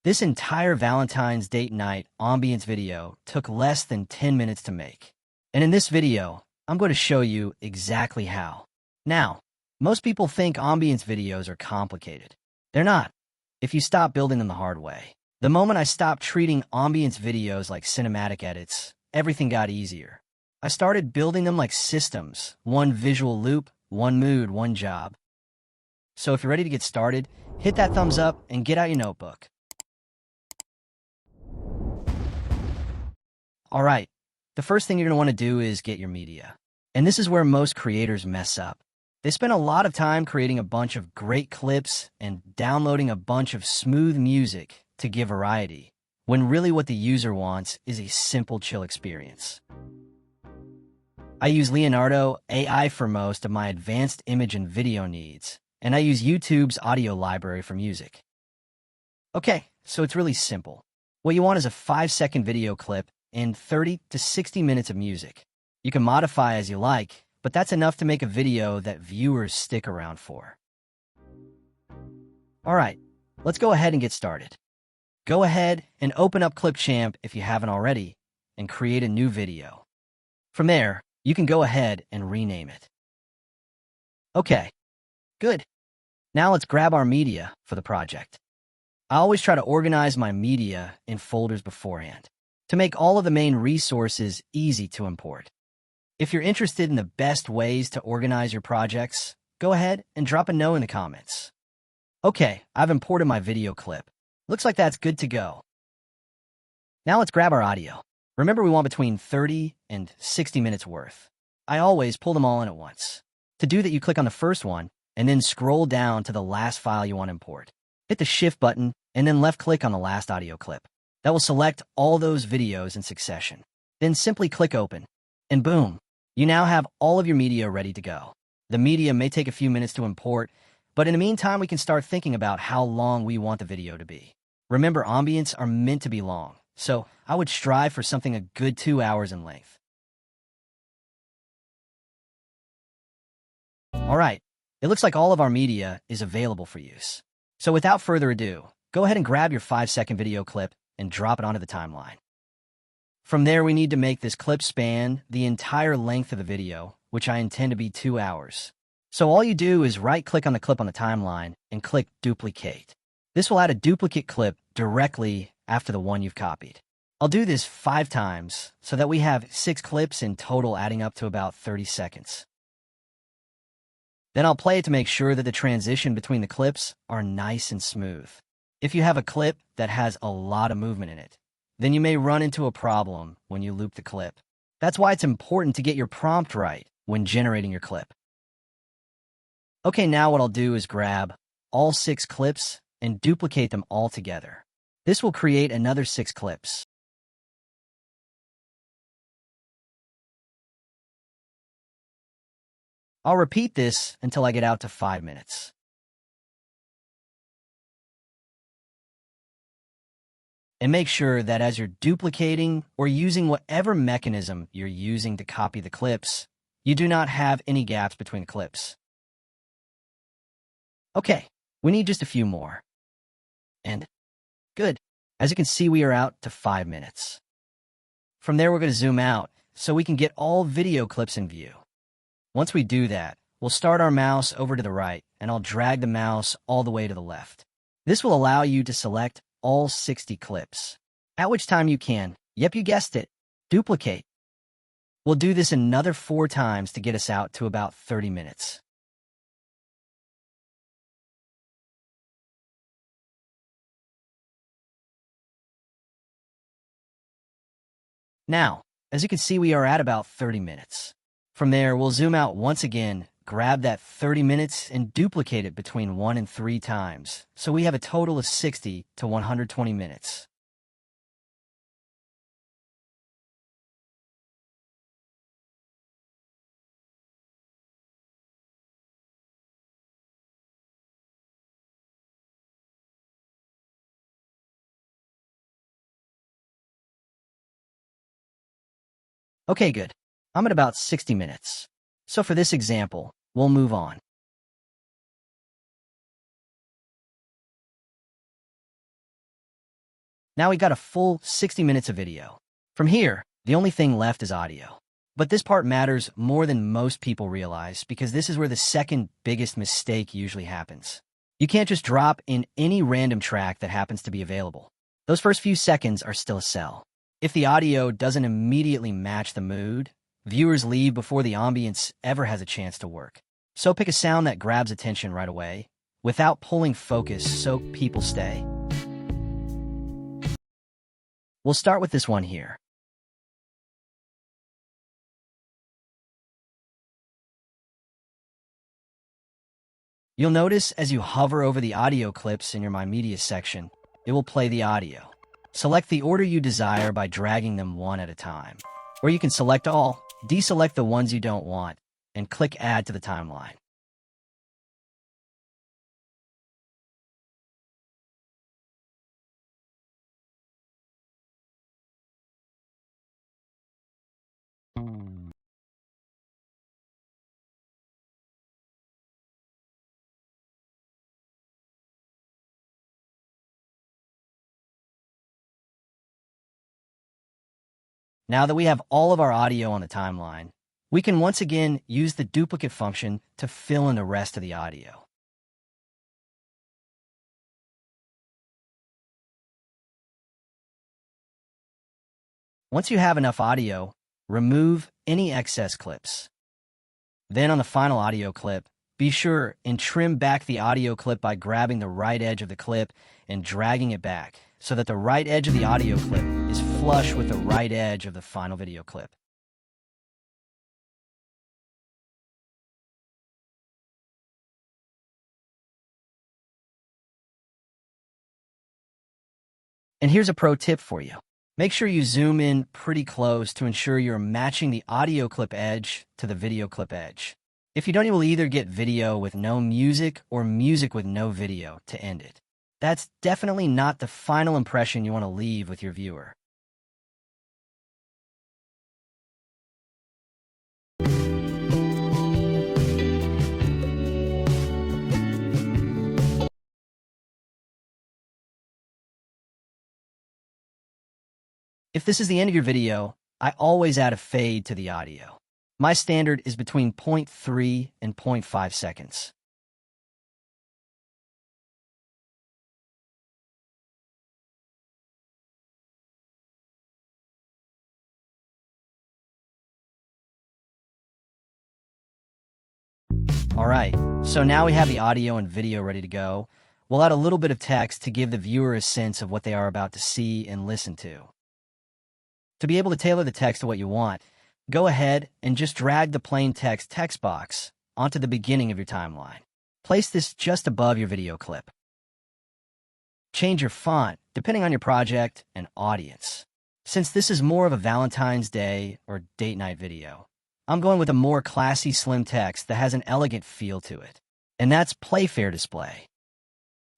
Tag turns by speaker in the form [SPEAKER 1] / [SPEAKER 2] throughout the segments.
[SPEAKER 1] This entire Valentine's date night ambience video took less than 10 minutes to make. And in this video, I'm going to show you exactly how. Now, most people think ambience videos are complicated. They're not, if you stop building them the hard way. The moment I stopped treating ambience videos like cinematic edits, everything got easier. I started building them like systems, one visual loop, one mood, one job. So if you're ready to get started, hit that thumbs up and get out your notebook. All right, the first thing you're going to want to do is get your media. And this is where most creators mess up. They spend a lot of time creating a bunch of great clips and downloading a bunch of smooth music to give variety, when really what the user wants is a simple, chill experience. I use Leonardo AI for most of my advanced image and video needs, and I use YouTube's audio library for music. Okay, so it's really simple. What you want is a 5-second video clip and 30 to 60 minutes of music. You can modify as you like, but that's enough to make a video that viewers stick around for. All right, let's go ahead and get started. Go ahead and open up Clipchamp if you haven't already, and create a new video. From there, you can go ahead and rename it. Okay, good. Now let's grab our media for the project. I always try to organize my media in folders beforehand, to make all of the main resources easy to import. If you're interested in the best ways to organize your projects, go ahead and drop a note in the comments. Okay, I've imported my video clip. Looks like that's good to go. Now let's grab our audio. Remember, we want between 30 and 60 minutes worth. I always pull them all in at once. To do that, you click on the first one and then scroll down to the last file you want to import. Hit the Shift button and then left-click on the last audio clip. That will select all those videos in succession. Then simply click Open, and boom, you now have all of your media ready to go. The media may take a few minutes to import, but in the meantime, we can start thinking about how long we want the video to be. Remember, ambience are meant to be long, so I would strive for something a good 2 hours in length. All right, it looks like all of our media is available for use. So without further ado, go ahead and grab your 5-second video clip and drop it onto the timeline. From there, we need to make this clip span the entire length of the video, which I intend to be 2 hours. So all you do is right-click on the clip on the timeline and click Duplicate. This will add a duplicate clip directly after the one you've copied. I'll do this 5 times so that we have 6 clips in total, adding up to about 30 seconds. Then I'll play it to make sure that the transition between the clips are nice and smooth. If you have a clip that has a lot of movement in it, then you may run into a problem when you loop the clip. That's why it's important to get your prompt right when generating your clip. Okay, now what I'll do is grab all 6 clips and duplicate them all together. This will create another 6 clips. I'll repeat this until I get out to 5 minutes. And make sure that as you're duplicating or using whatever mechanism you're using to copy the clips, you do not have any gaps between the clips. Okay, we need just a few more. And good. As you can see, we are out to 5 minutes. From there, we're going to zoom out so we can get all video clips in view. Once we do that, we'll start our mouse over to the right, and I'll drag the mouse all the way to the left. This will allow you to select all 60 clips, at which time you can, yep, you guessed it, duplicate. We'll do this another 4 times to get us out to about 30 minutes. Now, as you can see, we are at about 30 minutes. From there, we'll zoom out once again, grab that 30 minutes and duplicate it between 1 and 3 times, so we have a total of 60 to 120 minutes. Okay, good. I'm at about 60 minutes. So for this example, we'll move on. Now we got a full 60 minutes of video. From here, the only thing left is audio. But this part matters more than most people realize because this is where the second biggest mistake usually happens. You can't just drop in any random track that happens to be available. Those first few seconds are still a sell. If the audio doesn't immediately match the mood, viewers leave before the ambience ever has a chance to work. So pick a sound that grabs attention right away, without pulling focus so people stay. We'll start with this one here. You'll notice as you hover over the audio clips in your My Media section, it will play the audio. Select the order you desire by dragging them one at a time. Or you can select all, deselect the ones you don't want, and click Add to the timeline. Now that we have all of our audio on the timeline, we can once again use the duplicate function to fill in the rest of the audio. Once you have enough audio, remove any excess clips. Then on the final audio clip, be sure and trim back the audio clip by grabbing the right edge of the clip and dragging it back so that the right edge of the audio clip is flush with the right edge of the final video clip. And here's a pro tip for you. Make sure you zoom in pretty close to ensure you're matching the audio clip edge to the video clip edge. If you don't, you will either get video with no music or music with no video to end it. That's definitely not the final impression you want to leave with your viewer. If this is the end of your video, I always add a fade to the audio. My standard is between 0.3 and 0.5 seconds. All right, so now we have the audio and video ready to go. We'll add a little bit of text to give the viewer a sense of what they are about to see and listen to. To be able to tailor the text to what you want, go ahead and just drag the plain text box onto the beginning of your timeline. Place this just above your video clip. Change your font depending on your project and audience. Since this is more of a Valentine's Day or date night video, I'm going with a more classy slim text that has an elegant feel to it. And that's Playfair Display.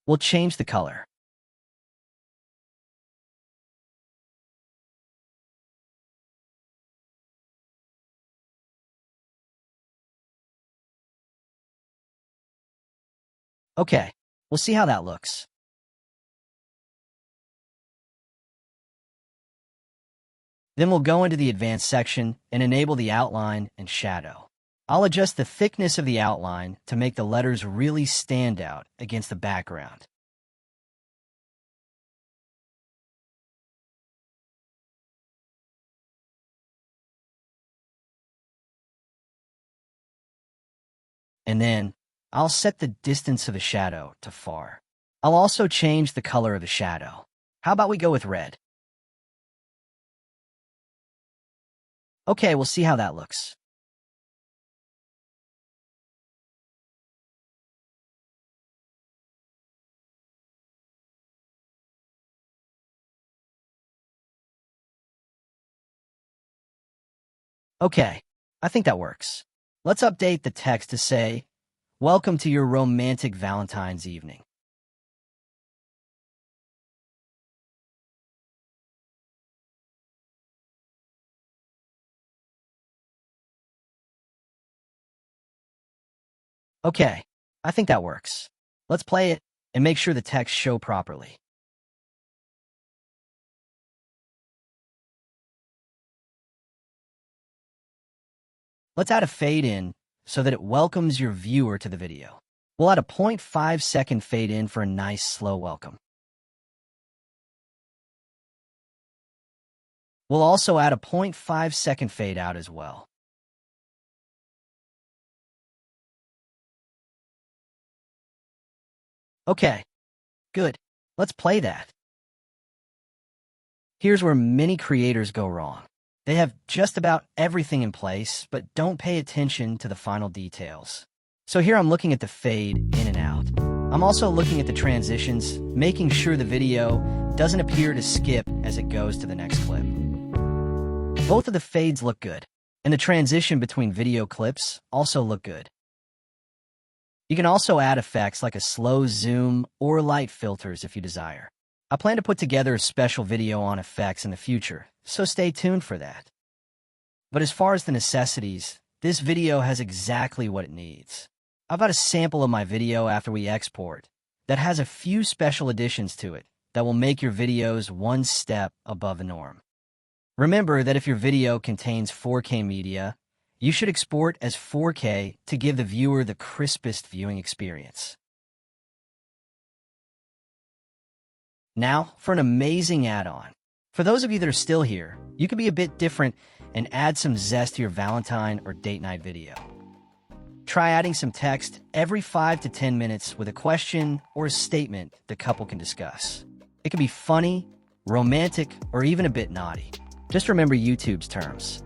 [SPEAKER 1] We'll change the color. Okay, we'll see how that looks. Then we'll go into the Advanced section and enable the outline and shadow. I'll adjust the thickness of the outline to make the letters really stand out against the background. And then I'll set the distance of the shadow to far. I'll also change the color of the shadow. How about we go with red? Okay, we'll see how that looks. Okay, I think that works. Let's update the text to say, "Welcome to your romantic Valentine's evening." Okay, I think that works. Let's play it and make sure the text show properly. Let's add a fade in so that it welcomes your viewer to the video. We'll add a 0.5-second fade in for a nice slow welcome. We'll also add a 0.5-second fade out as well. Okay, good. Let's play that. Here's where many creators go wrong. They have just about everything in place, but don't pay attention to the final details. So here I'm looking at the fade in and out. I'm also looking at the transitions, making sure the video doesn't appear to skip as it goes to the next clip. Both of the fades look good, and the transition between video clips also look good. You can also add effects like a slow zoom or light filters if you desire. I plan to put together a special video on effects in the future, so stay tuned for that. But as far as the necessities, this video has exactly what it needs. I've got a sample of my video after we export that has a few special additions to it that will make your videos one step above the norm. Remember that if your video contains 4K media, you should export as 4K to give the viewer the crispest viewing experience. Now, for an amazing add-on. For those of you that are still here, you can be a bit different and add some zest to your Valentine or date night video. Try adding some text every 5 to 10 minutes with a question or a statement the couple can discuss. It can be funny, romantic, or even a bit naughty. Just remember YouTube's terms.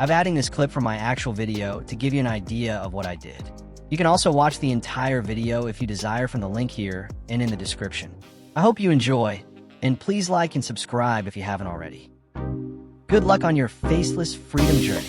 [SPEAKER 1] I'm adding this clip from my actual video to give you an idea of what I did. You can also watch the entire video if you desire from the link here and in the description. I hope you enjoy, and please like and subscribe if you haven't already. Good luck on your faceless freedom journey.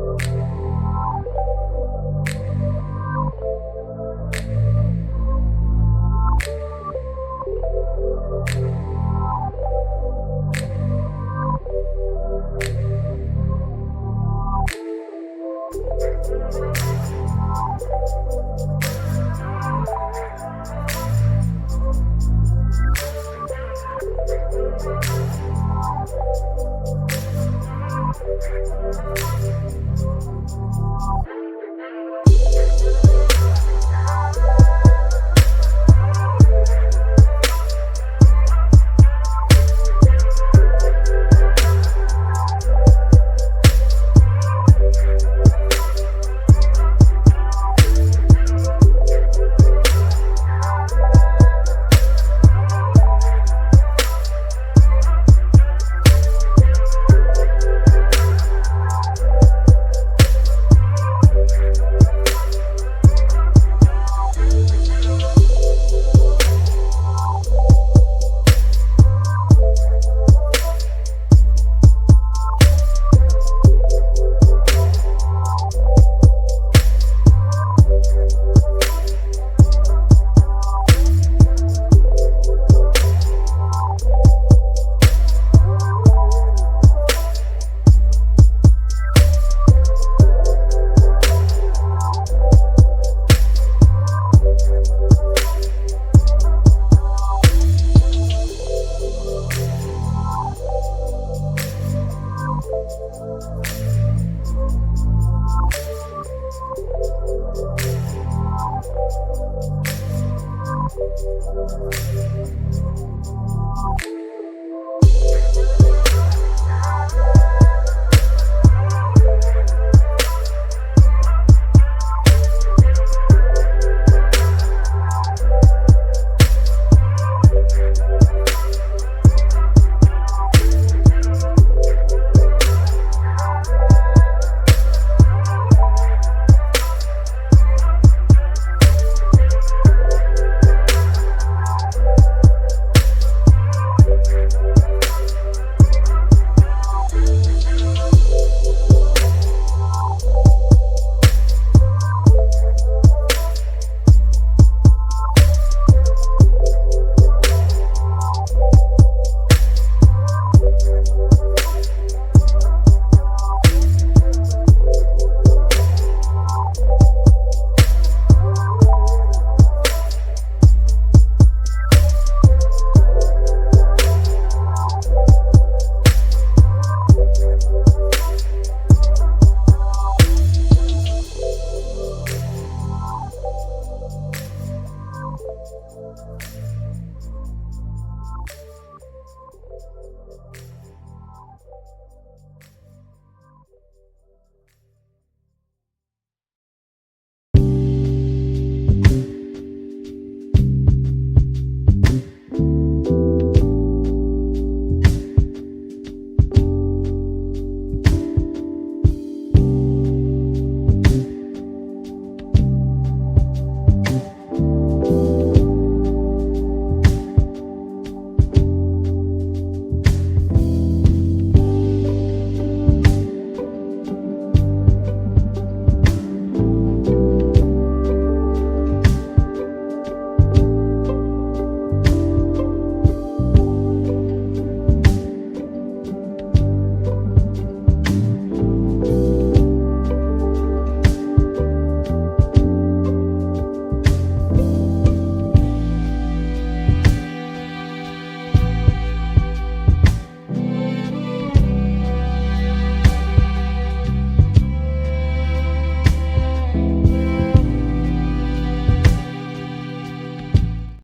[SPEAKER 2] Thank you.